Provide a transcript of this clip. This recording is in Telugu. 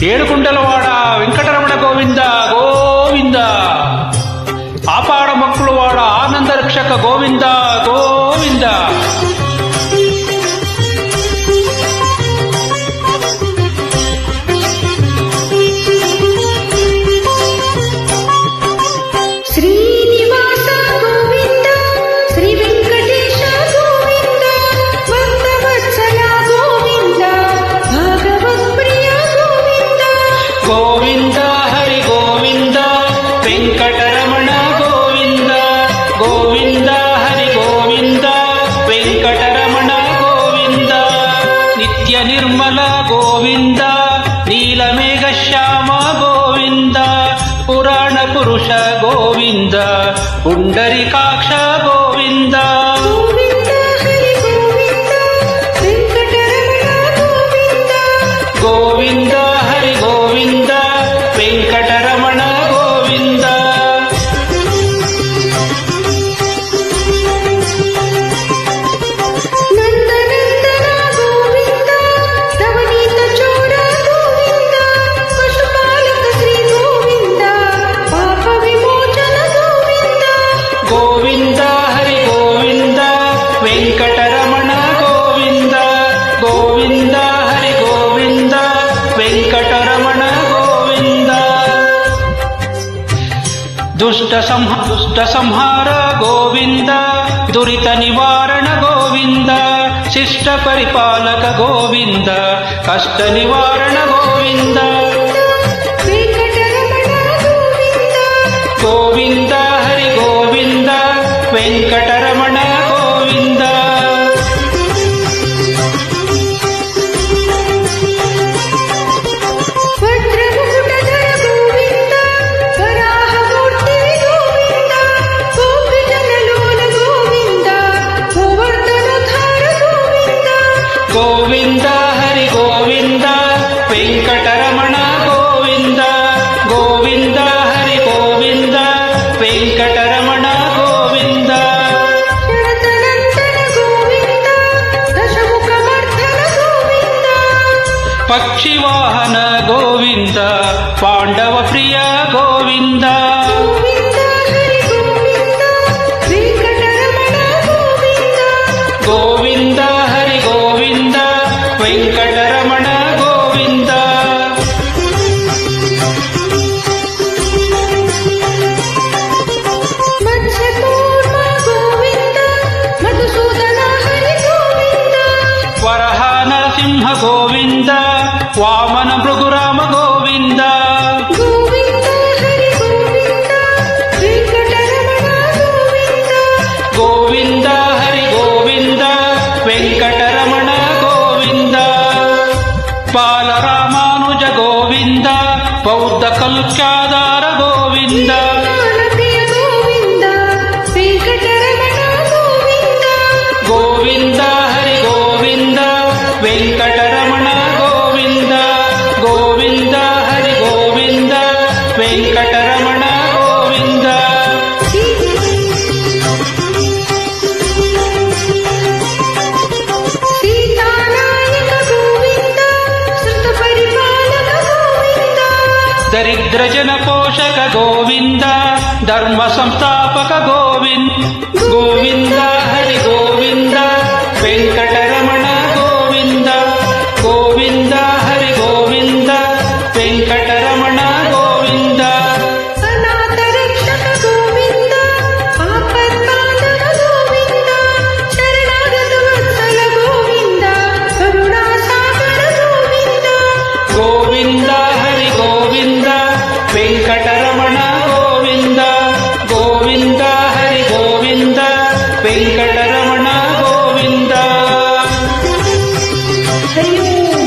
ఏడుకుంటలవాడ వెంకటరమణ గోవింద గోవింద. ఆపాడ మక్కులవాడ ఆనంద రక్షక గోవింద గోవింద. గోవింద హరి గోవింద వెంకటరమణ గోవింద. గోవింద హరి గోవింద వెంకటరమణ గోవింద. నిత్య నిర్మల గోవింద నీలమేఘ శ్యామ గోవింద. పురాణ పురుష గోవింద పుండరీకాక్ష గోవింద. గోవింద హరి గోవింద వెంకటరమణ గోవింద. గోవింద హరి గోవింద వెంకటరమణ గోవింద. గోవింద హరి గోవింద వెంకటరమణ గోవింద. దుష్ట సంహార గోవింద. దురిత నివారణ గోవింద. శిష్ట పరిపాలక గోవింద. కష్ట నివారణ గోవింద. గోవింద హరి గోవింద వెంకటరమణ గోవింద. గోవింద హరి గోవింద వెంకటరమణ గోవింద. గోవింద హరి గోవింద వెంకటరమణ గోవింద. పక్షివాహన గోవింద పాండవ ప్రియ గోవింద. గోవింద హరి గోవింద వెంకటరమణ గోవింద. వరహ నరసింహ గోవింద. వామన భృగురామ గోవింద. గోవింద హరి గోవింద వెంకటరమణ గోవింద. బాలరామానుజ గోవింద. బౌద్ధ కల్క్యాదార గోవింద. గోవింద హరి గోవింద వెంకటరమణ గోవింద. గోవింద హరి గోవింద వెంకటరమణ గోవింద. దరిద్ర జన పోషక గోవింద. ధర్మ సంస్థాపక గోవింద. గోవింద హరి గోవింద వెంకటరమణ గోవింద. గోవింద హరి గోవింద వెంకటరమణ గోవింద. గోవింద